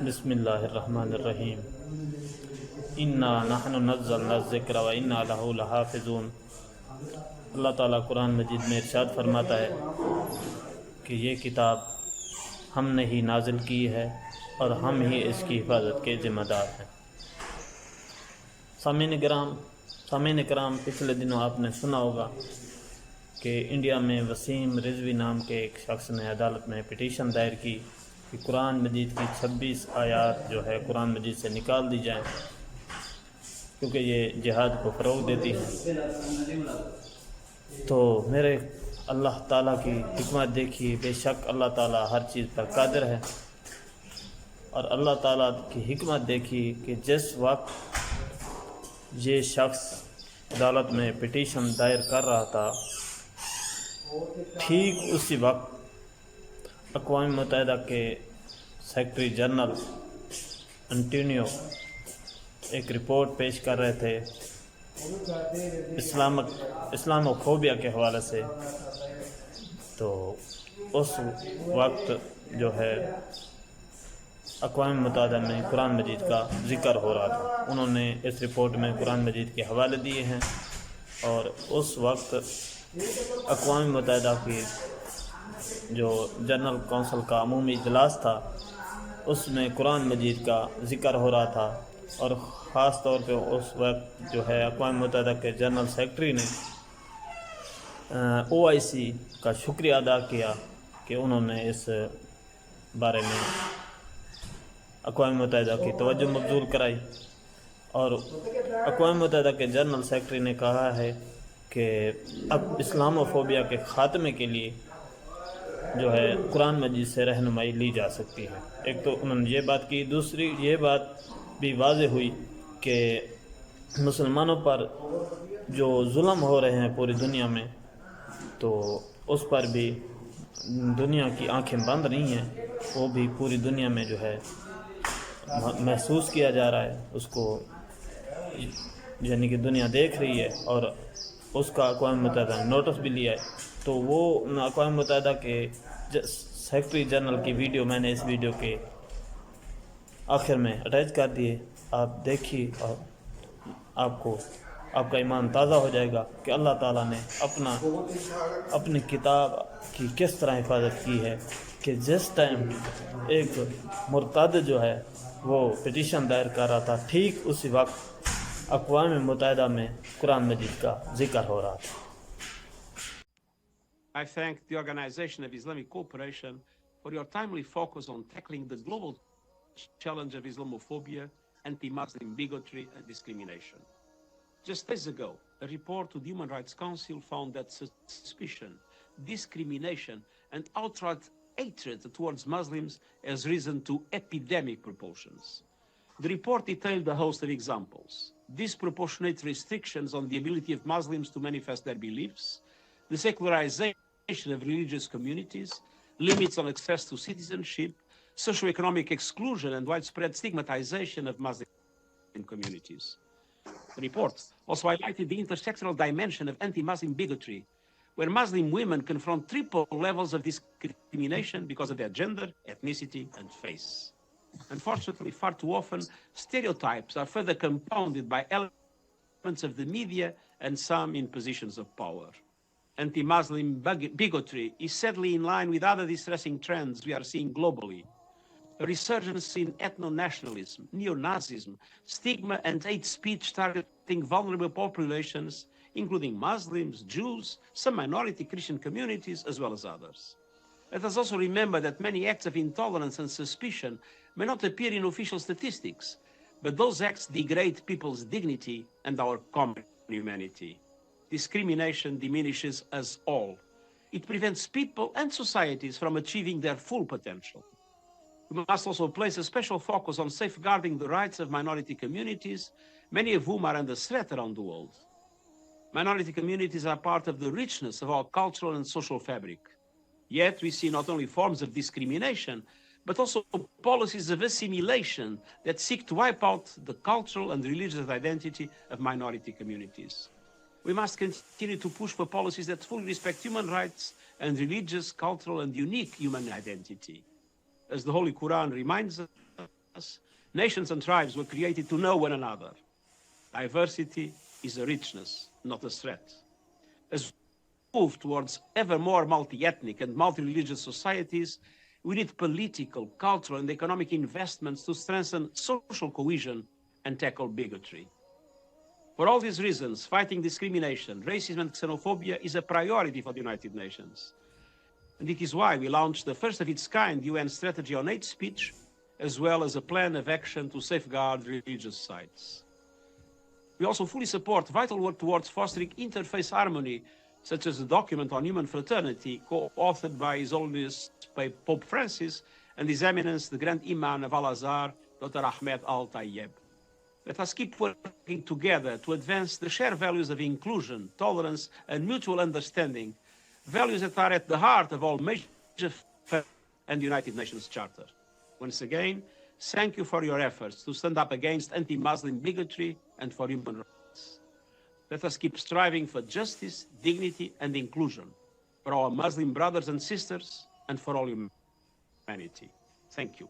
بسم اللہ الرحمن الرحیم انا نحن نزلنا الذکر و انا لہ لحافظون۔ اللہ تعالیٰ قرآن مجید میں ارشاد فرماتا ہے کہ یہ کتاب ہم نے ہی نازل کی ہے اور ہم ہی اس کی حفاظت کے ذمہ دار ہیں۔ سامعین کرام، پچھلے دنوں آپ نے سنا ہوگا کہ انڈیا میں وسیم رضوی نام کے ایک شخص نے عدالت میں پٹیشن دائر کی کہ قرآن مجید کی 26 آیات جو ہے قرآن مجید سے نکال دی جائیں، کیونکہ یہ جہاد کو فروغ دیتی ہیں۔ تو میرے اللہ تعالیٰ کی حکمت دیکھی، بے شک اللہ تعالیٰ ہر چیز پر قادر ہے، اور اللہ تعالیٰ کی حکمت دیکھی کہ جس وقت یہ شخص عدالت میں پٹیشن دائر کر رہا تھا، ٹھیک اسی وقت اقوام متحدہ کے سیکرٹری جنرل انٹونیو ایک رپورٹ پیش کر رہے تھے اسلامو فوبیا کے حوالے سے۔ تو اس وقت جو ہے اقوام متحدہ میں قرآن مجید کا ذکر ہو رہا تھا۔ انہوں نے اس رپورٹ میں قرآن مجید کے حوالے دیے ہیں، اور اس وقت اقوام متحدہ کی جو جنرل کونسل کا عمومی اجلاس تھا، اس میں قرآن مجید کا ذکر ہو رہا تھا، اور خاص طور پہ اس وقت جو ہے اقوام متحدہ کے جنرل سیکرٹری نے OIC کا شکریہ ادا کیا کہ انہوں نے اس بارے میں اقوام متحدہ کی توجہ مبذول کرائی۔ اور اقوام متحدہ کے جنرل سیکرٹری نے کہا ہے کہ اب اسلام و فوبیا کے خاتمے کے لیے جو ہے قرآن مجید سے رہنمائی لی جا سکتی ہے۔ ایک تو انہوں نے یہ بات کی، دوسری یہ بات بھی واضح ہوئی کہ مسلمانوں پر جو ظلم ہو رہے ہیں پوری دنیا میں، تو اس پر بھی دنیا کی آنکھیں بند نہیں ہیں، وہ بھی پوری دنیا میں جو ہے محسوس کیا جا رہا ہے، اس کو یعنی کہ دنیا دیکھ رہی ہے، اور اس کا اقوام متحدہ نے نوٹس بھی لیا ہے۔ تو وہ اقوام متحدہ کے سیکرٹری جنرل کی ویڈیو میں نے اس ویڈیو کے آخر میں اٹیچ کر دیے، آپ دیکھیے اور آپ کا ایمان تازہ ہو جائے گا کہ اللہ تعالیٰ نے اپنی کتاب کی کس طرح حفاظت کی ہے، کہ جس ٹائم ایک مرتد جو ہے وہ پٹیشن دائر کر رہا تھا، ٹھیک اسی وقت اقوام متحدہ میں قرآن مجید کا ذکر ہو رہا تھا۔ I thank the Organization of Islamic Cooperation for your timely focus on tackling the global challenge of Islamophobia, anti-Muslim bigotry and discrimination. Just days ago, a report to the Human Rights Council found that suspicion, discrimination, and outright hatred towards Muslims has risen to epidemic proportions. The report detailed a host of examples: disproportionate restrictions on the ability of Muslims to manifest their beliefs, the secularization of religious communities, limits on access to citizenship, socioeconomic exclusion, and widespread stigmatization of Muslim communities. The report also highlighted the intersectional dimension of anti-Muslim bigotry, where Muslim women confront triple levels of discrimination because of their gender, ethnicity, and faith. Unfortunately, far too often, stereotypes are further compounded by elements of the media and some in positions of power. Anti-Muslim bigotry is sadly in line with other distressing trends we are seeing globally. A resurgence in ethno-nationalism, neo-Nazism, stigma and hate speech targeting vulnerable populations, including Muslims, Jews, some minority Christian communities, as well as others. Let us also remember that many acts of intolerance and suspicion may not appear in official statistics, but those acts degrade people's dignity and our common humanity. Discrimination diminishes us all. It prevents people and societies from achieving their full potential. We must also place a special focus on safeguarding the rights of minority communities, many of whom are under threat around the world. Minority communities are part of the richness of our cultural and social fabric. Yet we see not only forms of discrimination, but also policies of assimilation that seek to wipe out the cultural and religious identity of minority communities. We must continue to push for policies that fully respect human rights and religious, cultural, and unique human identity. As the Holy Quran reminds us, nations and tribes were created to know one another. Diversity is a richness, not a threat. As we move towards ever more multi-ethnic and multi-religious societies, we need political, cultural, and economic investments to strengthen social cohesion and tackle bigotry. For all these reasons, fighting discrimination, racism, and xenophobia is a priority for the United Nations. And it is why we launched the first of its kind UN strategy on hate speech, as well as a plan of action to safeguard religious sites. We also fully support vital work towards fostering interfaith harmony, such as the document on human fraternity, co-authored by His Holiness Pope Francis and His Eminence, the Grand Imam of Al-Azhar, Dr. Ahmed Al-Tayyeb. Let us keep working together to advance the shared values of inclusion, tolerance, and mutual understanding, values that are at the heart of all major and the United Nations Charter. Once again, thank you for your efforts to stand up against anti-Muslim bigotry and for human rights. Let us keep striving for justice, dignity, and inclusion for our Muslim brothers and sisters and for all humanity. Thank you.